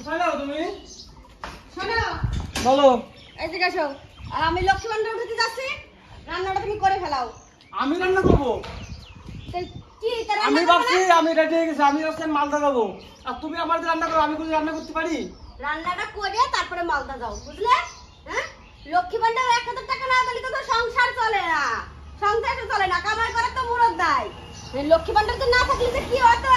কোথায় যাও তুমি? শোনো, বলো। এদিকে আসো। আর আমি লক্ষ্মী ভান্ডার উঠাতে যাচ্ছি, রান্নাটা তুমি করে ফেলাও। আমি রান্না করবো? কি তার আমি রান্না ভাবছি আমি রেডি হয়ে গেছি, আমি ভাবছি মালদা যাবো। আর তুমি আমার দিয়ে রান্না করো, আমি কোনো রান্না করতে পারি? রান্নাটা করে তারপরে মালদা যাও, বুঝলে? হ্যাঁ, লক্ষ্মী ভান্ডার 1000 টাকা না দিলে তো সংসার চলে না, সংসার চলে না, কামাই করে তো মুরত দেয়। লক্ষ্মী ভান্ডার তো না থাকলে যে কি হতো,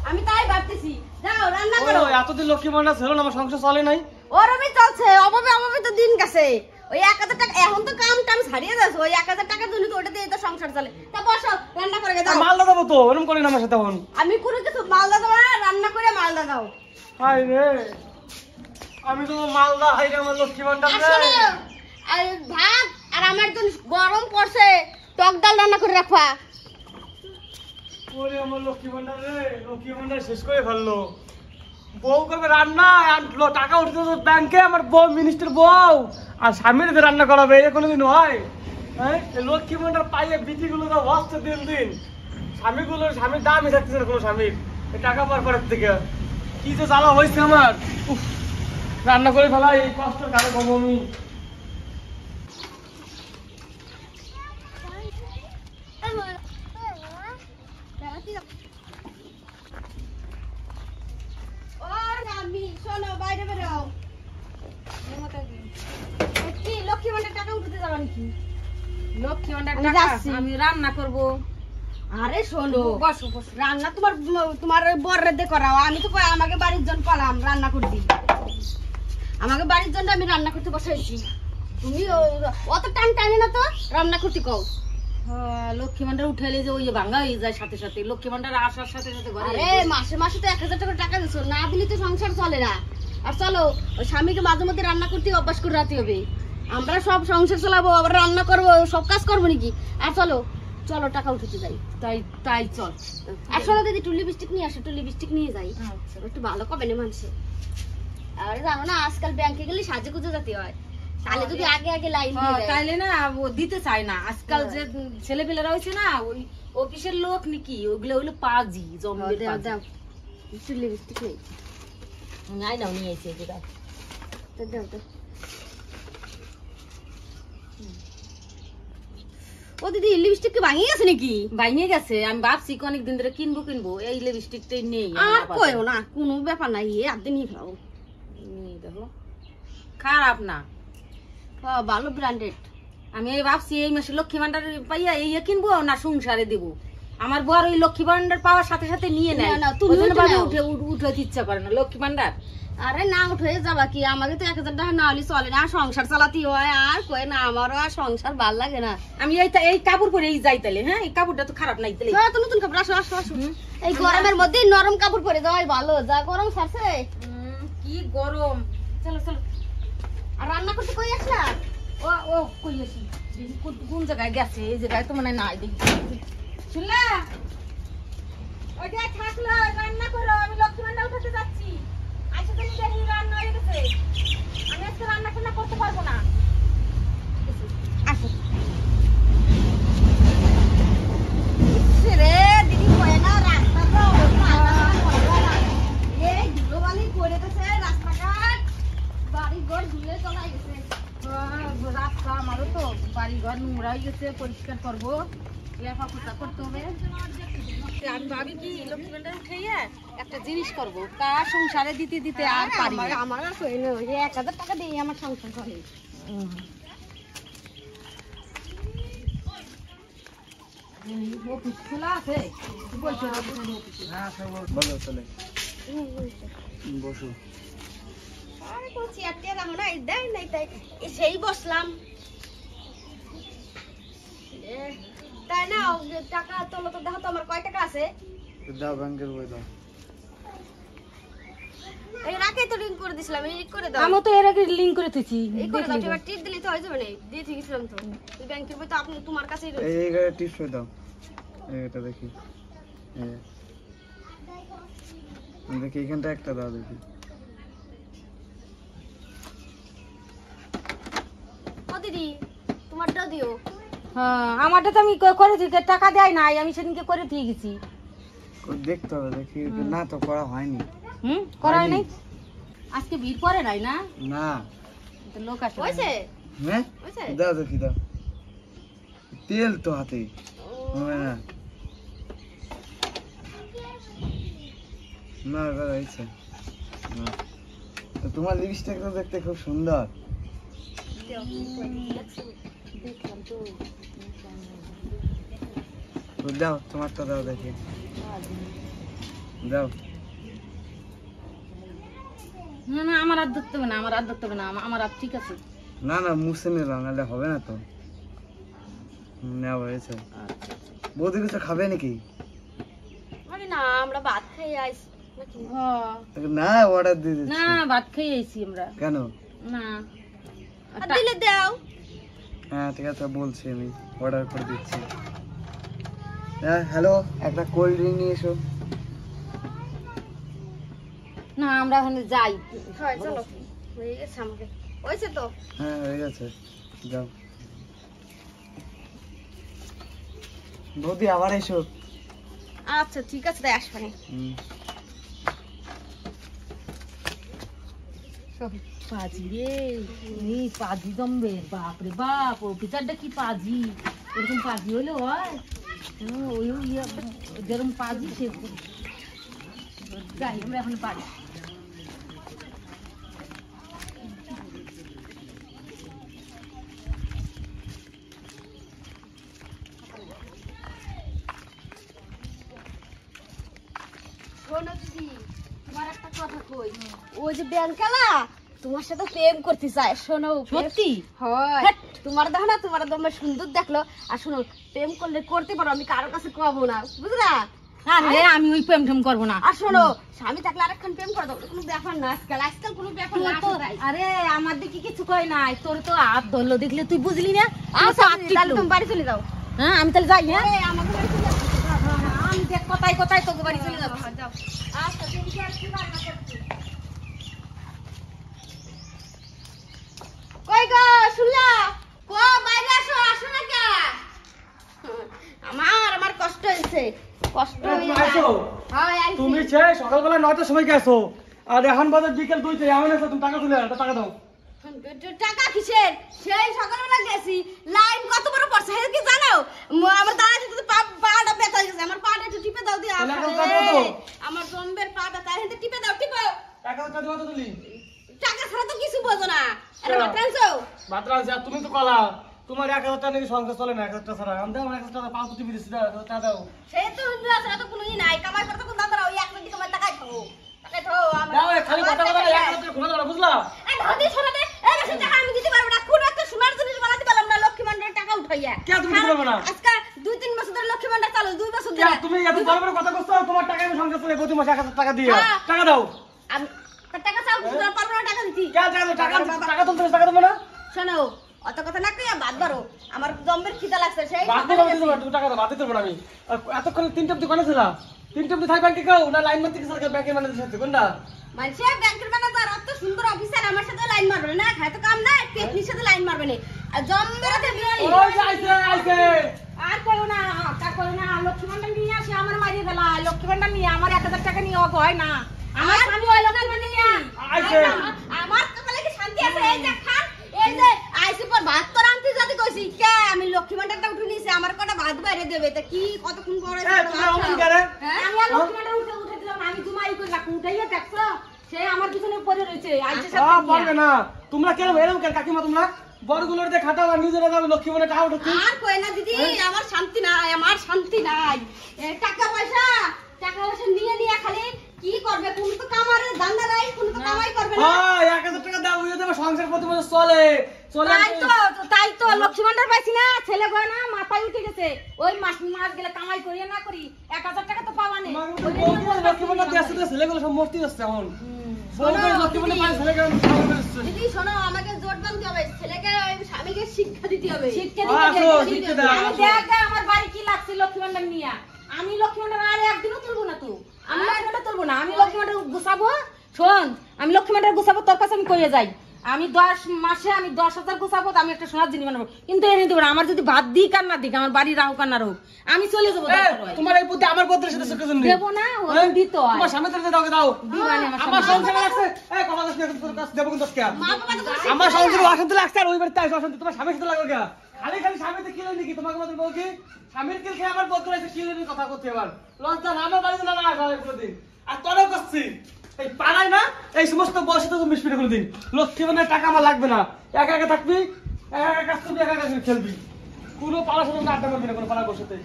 আমি তাই ভাবতেছি। যাও রান্না করো। ও এতদিন লক্ষ্মী ভান্ডার ছিল না, আমার সংসার চলে নাই। ওরমই চলছে, অভাবে অভাবে তো দিন গেছে। ওই 1000 টাকা এখন তো কাম টাম ছাড়িয়ে যাচ্ছে, ওই 1000 টাকার জন্য তো ওটা দিয়ে তো সংসার চলে। তা বসো, রান্না করে দাও। মালদা যাবো তো, এরকম করি না আমার সাথে এখন। আমি করে কিছু মালদা দাও না, রান্না করে মালদা দাও। হাই রে, আমি তো মালদা হাই রে, আমার লক্ষ্মী ভান্ডার রে। আর ভাত আর আমার তো গরম পড়ছে, টক ডাল রান্না করে রাখবা। ওরে আমার লক্ষ্মী ভান্ডার রে, লক্ষ্মী ভান্ডার শেষ করে ফেললো। বউ করবে রান্না, আর টাকা উঠতে ব্যাংকে, আমার বউ মিনিস্টার বউ, আর স্বামীর যে রান্না করাবে, এটা কোনোদিন হয়? হ্যাঁ, লক্ষ্মী ভান্ডার পাইয়ে বিটিগুলো তো হচ্ছে দিন দিন। স্বামীর দামই থাকতেছে না কোনো স্বামীর, এই টাকা পাওয়ার পরের থেকে। কি যে জ্বালা হয়েছে আমার, উফ, রান্না করে ফেলা এই কষ্ট কারো পাবো আমি। শোনো, বাইরে বেরো। কি লক্ষ্মী ভান্ডার টাকা উঠতে যাবা নাকি? লক্ষ্মী ভান্ডার টাকা আমি রান্না করব। আরে শোনো, বসো বসো, রান্না তোমার বরের দিয়ে করাও। আমি তো আমাকে বাড়ির জন্য পালাম রান্না করবি, আমাকে বাড়ির জন্য আমি রান্না করতে বসাইছি। তুমি অত টান টানে না তো, রান্না করতে কও। লক্ষ্মী ভান্ডার উঠাইলে যে ওই ভাঙা হয়ে যায় সাথে সাথে, লক্ষ্মী ভান্ডার আসার সাথে সাথে ঘরে। আরে মাসে মাসে তো 1000 টাকা টাকা দিছো, না দিলে তো সংসার চলে না। আর চলো, ওই স্বামীকে মাঝে মধ্যে রান্না করতে অভ্যাস করে রাখতে হবে। আমরা সব সংসার চালাবো, আবার রান্না করবো, সব কাজ করবো নাকি? আর চলো চলো, টাকা উঠতে যাই। তাই চল। আর শোনো দিদি, টুলি লিপস্টিক নিয়ে আসো, টুলি লিপস্টিক নিয়ে যাই, একটু ভালো কবে না মানুষে। আর জানো না, আজকাল ব্যাংকে গেলে সাজে গুজে যেতে হয়, তাহলে যদি আগে আগে লাইন দিয়ে দেয়। তাইলে না ও দিতে চায় না। আজকাল যে ছেলেপেলেরা হয়েছে না, ওই অফিসের লোক নাকি, ওগুলো হইলো পাজি, জম্বির পাজি। দাও, টুলি লিপস্টিক নেই, নাই নাও নিয়ে এসে যেটা। দাও দাও। ও দিদি, লিপস্টিক কি ভাঙিয়ে গেছে নাকি? ভাঙিয়ে গেছে। আমি ভাবছি অনেকদিন ধরে কিনবো, এই লিপস্টিকটাই নেই। আর কইও না, কোনো ব্যাপার নাই, আদে নিয়ে ফেলাও। দেখো, খারাপ না, ভালো ব্র্যান্ডেড। আমি এই ভাবছি এই মাসে লক্ষ্মী ভান্ডার পাইয়া এই কিনবো না সংসারে দেবো। আমার বর ওই লক্ষ্মী ভান্ডার পাওয়ার সাথে সাথে নিয়ে নেয়, উঠে ইচ্ছা করে না লক্ষ্মী ভান্ডার। আরে না উঠে যাবা কি, আমাকে তো 1000 টাকা না হলে চলে না, সংসার চালাতে হয়। আর কই না, আমারও আর সংসার ভাল লাগে না। আমি এই কাপড় পরে যাই তাহলে। হ্যাঁ, এই কাপড়টা তো খারাপ নাই তাহলে। তো নতুন কাপড়, আসো আসো আসো। এই গরমের মধ্যে নরম কাপড় পরে যাওয়াই ভালো, যা গরম ছাড়ছে। কি গরম। চলো চলো। আর রান্না করতে কই আসলা? ও কই আসি, কোন জায়গায় গেছে? এই জায়গায় তো মানে নাই দেখি। শুনলা, ওইটা থাকলো, রান্না করো, আমি লক্ষ্মী ভান্ডার উঠাতে যাচ্ছি। আজকে তো দেখি রান্না হয়ে গেছে, আমি আজকে রান্না টান্না করতে পারবো না। আসো রে দিদি, কয় না রাস্তাটা এই ধুলো বালি করে গেছে, রাস্তাঘাট বাড়ি ঘর ধুলে চলাই গেছে। রাস্তা আমারও তো বাড়ি ঘর নোংরা হয়ে গেছে, পরিষ্কার করবো, লেফা পোতা করতে হবে। আমি ভাবি কি লক্ষ্মী ভান্ডার উঠাইয়া একটা জিনিস করবো, তা সংসারে দিতে দিতে আর পারি না। আমার আর কই না, 1000 টাকা দিয়ে আমার সংসার চলে। অফিস খোলা আছে, বসো। বলো, চলে বসো। আরে কোন চেয়ার টেয়ার রাখো না, দেয় নাই তাই সেই বসলাম। তাই না, টাকা তোলো তো, দেখো তো আমার কয় টাকা আছে। দাও, ব্যাংকের বই দাও। এই রাখে তো লিংক করে দিছিলাম, এই করে দাও। আমি তো এর আগে লিংক করে দিয়েছি, এই করে দাও, এবার টিপ দিলে তো হয়ে যাবে না, দিয়ে দিয়েছিলাম তো। এই ব্যাংকের বই তো আপনি তোমার কাছেই রয়েছে। এই গায়ে টিপস দাও, এটা দেখি, দেখি এখানটা একটা দাও দেখি। ও দিদি, তোমারটাও দিও। হ্যাঁ, আমারটা তো আমি করে দিতে টাকা দেয় নাই, আমি সেদিনকে করে দিয়ে গেছি। দেখতে হবে, দেখি না তো করা হয়নি। করাই নাই। আজকে ভিড় পড়ে নাই না? না তো লোক আসে হয়েছে হ্যাঁ হয়েছে দাও দেখি দাও তেল তো হাতে হবে না না দাদা হয়েছে না তো তোমার লিপস্টিকটা দেখতে খুব সুন্দর দেখলাম তো। তো দাও তোমারটা দাও দেখি দাও না না আমার আর ধরতে হবে না, আমার আর ধরতে হবে না, আমার আর ঠিক আছে। না না মুছে নিলাম নাহলে হবে না তো নেওয়া হয়েছে বৌদি কিছু খাবে নাকি আরে না আমরা ভাত খেয়ে আইছি নাকি না অর্ডার দিয়ে দিচ্ছি না ভাত খেয়ে আইছি আমরা। কেন না আর দিলে দাও হ্যাঁ ঠিক আছে বলছি আমি অর্ডার করে দিচ্ছি হ্যাঁ হ্যালো একটা কোল্ড ড্রিঙ্ক নিয়ে এসো না আমরা ওখানে যাই। হয় চলো হয়ে গেছে আমাকে হয়েছে তো হ্যাঁ হয়ে গেছে যাও বৌদি আবার এসো আচ্ছা ঠিক আছে তাই আসবানি হুম। পাজি রে, এই পাজি জমবে, বাপরে বাপ, ও পিচারটা কি পাজি, এরকম পাজি হলে হয়? ওই যেরকম পাজি সেরকম। যাই আমরা এখন পারি। শোনো দিদি তোমার একটা কথা কই ওই যে ব্যাংকালা তোমার সাথে প্রেম করতে চায় শোনো সত্যি? হয় হ্যাট। তোমার দেখো না তোমার দমে সুন্দর দেখলো আর শোনো প্রেম করলে করতে পারো আমি কারোর কাছে কবো না বুঝলা আরে আমি ওই প্রেম টেম করবো না। আর শোনো স্বামী থাকলে আরেকখান প্রেম করে দাও কোনো ব্যাপার না আজকাল কোনো ব্যাপার তোর না তো, আসলে তাই। আরে আমার দিকে কিছু কয় নাই, তোর তো হাত ধরলো দেখলে তুই বুঝলি না? আচ্ছা হাত দিদি, তাহলে টিপলো। তুমি বাড়ি চলে যাও হ্যাঁ আমি তাহলে যাই। হ্যাঁ এই, আমাকে বাড়ি চলে যাও আমি দেখ কোথায় কোথায় তোকে বাড়ি চলে যাবো। যাও আচ্ছা তুমি আর কি রান্না করছো কই গো শুনলা কো বাইরে আসো আসো না কে আমার কষ্ট হইছে কষ্ট তুমি হইছে আইছো? হয় আইছি তুমি সকালবেলা 9টার সময় গেছো আর এখন বাজে বিকেল 2টা এমন আছে তুমি টাকা তুলে টাকা দাও টাকা কিসের সেই সকালবেলা গেছি লাইন কত বড় পড়ছে কি জানো আমার দাদা যদি পাটা ব্যথা হয়ে গেছে আমার পাটা একটু টিপে দাও দিয়ে তাহলে এখন টাকা দাও। আমার জম্বের পা ব্যথা হেঁটে টিপে দাও টিপো টাকা দেওয়া তো তুলি টাকা ছাড়া তো কিছু বোঝো না আরে মাত্রানছো মাত্রা আছে তুমি তো কলা তোমার 1000 টাকা নাকি সংসার চলে না 1000 টাকা ছাড়া আমি দাও 1000 টাকা 500 টিপি দিছি টাকা দাও সে তো ছাড়া তো কোনোই নাই কামাই করতে কোন দাম ওই 1 মিনিট কামাই টাকাই খাবো টাকাই খাও আমি দাও খালি কথা বলা 1000 টাকা ঘুরে দাও বুঝলা এই ধদি শোনা দে এই বেশি টাকা আমি দিতে পারবো না কোন একটা সোনার জিনিস বানাতে পারলাম না লক্ষ্মী ভান্ডারের টাকা উঠাইয়া কে তুমি দিতে পারবে না? আজকে 2-3 বছর ধরে লক্ষ্মী ভান্ডার চালু 2 বছর কে ধরে তুমি এত বড় বড় কথা কইছো তোমার টাকা আমি সংসার চলে প্রতি মাসে 1000 টাকা দিয়ে হ্যাঁ। টাকা দাও আমি টাকা চাও পারবো না টাকা দিতি কে টাকা টাকা তুলতে টাকা দেবো না শোনো অত কথা না কইয়া বাদ বারো আমার জম্বের খিদা লাগছে সেই বাদ দিতে পারবো তুমি টাকা দাও বাদ দিতে পারবো না আমি আর এতক্ষণ 3টা অবধি কোনে ছিলা 3টা অবধি থাই ব্যাংকে কাও না লাইন মারতে গেছে ব্যাংকের ম্যানেজার সাথে কোনটা মানে ব্যাংকের ম্যানেজার অত সুন্দর অফিসার আমার সাথে লাইন মারবে না খায় তো কাম নাই পেটনির সাথে লাইন মারবে না আর জম্বের হাতে বিড়ালি ওই যে আইছে আর করো না, তা করো না, লক্ষ্মী ভান্ডার নিয়ে আসে আমার মারিয়ে দিলা, লক্ষ্মী ভান্ডার নিয়ে আমার 1000 টাকা নিয়ে হয় না, আমার স্বামী ওই লক্ষ্মী ভান্ডার নিয়ে আইছে আমার কপালে কি শান্তি আছে এই যে খান এই যে আইসি পর ভাত তো রান্তি যদি কইছি কে আমি লক্ষ্মী ভান্ডারটা উঠে নিয়েছি আমার কটা ভাত বাইরে দেবে তা কি কতক্ষণ পরে এই তুমি অমন করে আমি আর লক্ষ্মী ভান্ডার উঠে দিলাম, আমি জুমাই করে রাখুন, উঠাইয়া দেখছো সে আমার পিছনে পড়ে রয়েছে, আইছে সব পারবে না তোমরা কেন এরকম কেন কাকিমা তোমরা বড়গুলোর দিয়ে খাটাও আর নিজেরা যাবে লক্ষ্মী বলে টাকা উঠে আর কই না দিদি আমার শান্তি নাই টাকা পয়সা নিয়ে নিয়ে খালি কি করবে কোন তো কামারের ধান্দা নাই কোন তো কামাই করবে না হ্যাঁ 1000 টাকা দাও ওই দেবে সংসার প্রতি মাসে চলে তাই তো লক্ষ্মী ভান্ডার পাইছি না, ছেলে গয় না মাথায় উঠে গেছে, ওই মাস গেলে কামাই করিয়া না করি 1000 টাকা তো পাওয়া নেই। লক্ষ্মী বলে দিয়ে আসতে ছেলেগুলো সব মস্তি হচ্ছে এখন লক্ষ্মী বলে পাই ছেলেকে দিদি শোনো আমাকে জোর দাম দিতে হবে ছেলেকে স্বামীকে শিক্ষা দিতে হবে শিক্ষা আসো, দিতে শিক্ষা দাও, আমি আসো। দেখ আমার বাড়ি কি লাগছে লক্ষ্মী ভান্ডার নিয়া, আমি লক্ষ্মী ভান্ডার আর একদিনও তুলবো না, তো আমি লক্ষ্মী ভান্ডার তুলবো না, আমি লক্ষ্মী ভান্ডার গুছাবো, শোন আমি লক্ষ্মী ভান্ডার গুছাবো তোর কাছে আমি কইয়ে যাই, আমি 10 মাসে আমি 10,000 গোছাবো, আমি একটা সোনার জিনিস বানাবো, কিন্তু এনে দেবো না। আমার যদি ভাত দিই কার না দিক, আমার বাড়ি রাহু কার না রাহু, আমি চলে যাবো। তোমার এই বুদ্ধি আমার বুদ্ধির সাথে চোখে জন্য দেবো না, ও দিত হয়। তোমার সামনে থেকে দাও দাও দিবানি আমার সংসারে লাগছে। এই কথা কইছ না, তোর কাছে দেবো কিন্তু আজকে মা বাবা তো তোর আমার সংসারে অশান্তি লাগছে। আর ওই বাড়িতে আইছো অশান্তি, তোমার স্বামীর সাথে লাগবে কেন? খালি খালি স্বামীতে কি লাগি কি? তোমাকে মাত্র বউ কি স্বামীর কিল খেয়ে আমার বউ করেছে, কি লাগি কথা করতে? এবার লজ্জা না আমার বাড়িতে না না আসা কোনদিন। আর তোরও করছি এই পাড়ায় না এই সমস্ত বয়সে তো মিশমিটে করে দিন। লক্ষ্মী মানে টাকা আমার লাগবে না, একা একা থাকবি, একা একা কাজ করবি, একা একা খেলবি, কোনো পাড়ার সাথে আড্ডা মারবি না কোনো পাড়ার বসেতে।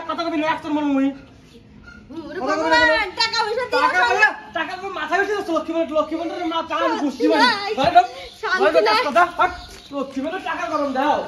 কথা কবি না একটার মনে মুই ভগবান টাকা পয়সা দিয়ে টাকা মাথা বেশি লক্ষ্মী মানে লক্ষ্মী মানে মা টাকা গুষ্টি শান্তি নাই। লক্ষ্মী মানে টাকা গরম দাও।